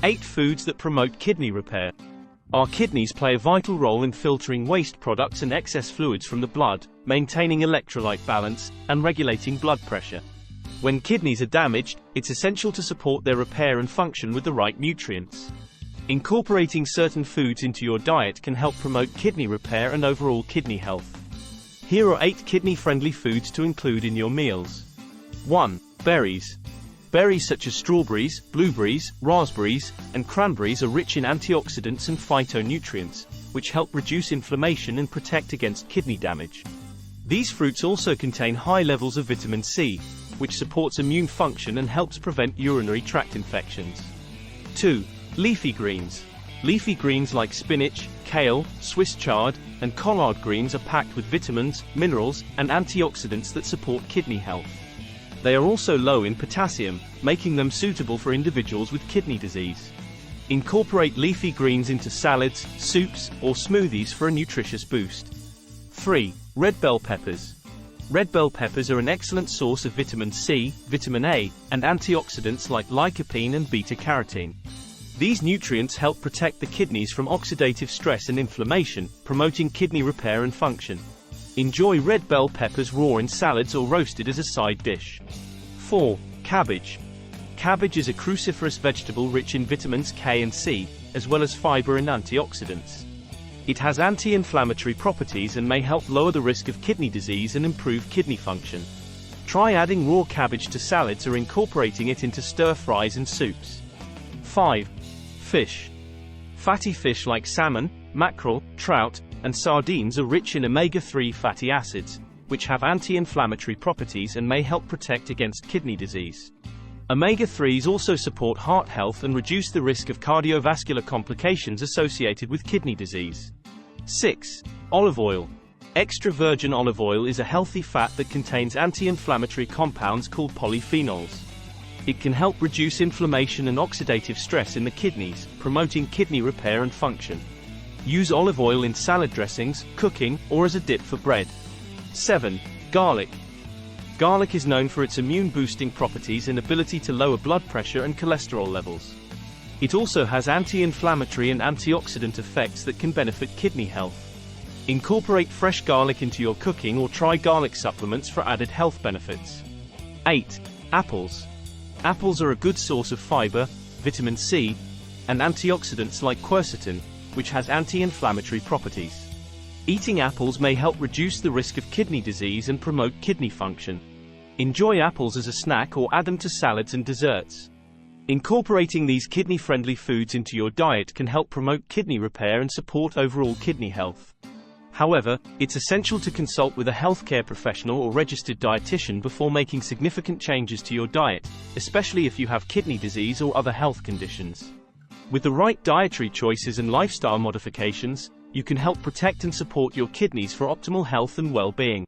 8 foods that promote kidney repair. Our kidneys play a vital role in filtering waste products and excess fluids from the blood, maintaining electrolyte balance, and regulating blood pressure. When kidneys are damaged, it's essential to support their repair and function with the right nutrients. Incorporating certain foods into your diet can help promote kidney repair and overall kidney health. Here are 8 kidney-friendly foods to include in your meals. 1. Berries. Berries such as strawberries, blueberries, raspberries, and cranberries are rich in antioxidants and phytonutrients, which help reduce inflammation and protect against kidney damage. These fruits also contain high levels of vitamin C, which supports immune function and helps prevent urinary tract infections. 2. Leafy greens. Leafy greens like spinach, kale, Swiss chard, and collard greens are packed with vitamins, minerals, and antioxidants that support kidney health. They are also low in potassium, making them suitable for individuals with kidney disease. Incorporate leafy greens into salads, soups, or smoothies for a nutritious boost. 3. Red bell peppers. Red bell peppers are an excellent source of vitamin C, vitamin A, and antioxidants like lycopene and beta-carotene. These nutrients help protect the kidneys from oxidative stress and inflammation, promoting kidney repair and function. Enjoy red bell peppers raw in salads or roasted as a side dish. 4. Cabbage. Cabbage is a cruciferous vegetable rich in vitamins K and C, as well as fiber and antioxidants. It has anti-inflammatory properties and may help lower the risk of kidney disease and improve kidney function. Try adding raw cabbage to salads or incorporating it into stir-fries and soups. 5. Fish. Fatty fish like salmon, mackerel, trout, and sardines are rich in omega-3 fatty acids, which have anti-inflammatory properties and may help protect against kidney disease. Omega-3s also support heart health and reduce the risk of cardiovascular complications associated with kidney disease. 6. Olive oil. Extra virgin olive oil is a healthy fat that contains anti-inflammatory compounds called polyphenols. It can help reduce inflammation and oxidative stress in the kidneys, promoting kidney repair and function. Use olive oil in salad dressings, cooking, or as a dip for bread. 7. Garlic. Garlic is known for its immune-boosting properties and ability to lower blood pressure and cholesterol levels. It also has anti-inflammatory and antioxidant effects that can benefit kidney health. Incorporate fresh garlic into your cooking or try garlic supplements for added health benefits. 8. Apples. Apples are a good source of fiber, vitamin C, and antioxidants like quercetin, which has anti-inflammatory properties. Eating apples may help reduce the risk of kidney disease and promote kidney function. Enjoy apples as a snack or add them to salads and desserts. Incorporating these kidney-friendly foods into your diet can help promote kidney repair and support overall kidney health. However, it's essential to consult with a healthcare professional or registered dietitian before making significant changes to your diet, especially if you have kidney disease or other health conditions. With the right dietary choices and lifestyle modifications, you can help protect and support your kidneys for optimal health and well-being.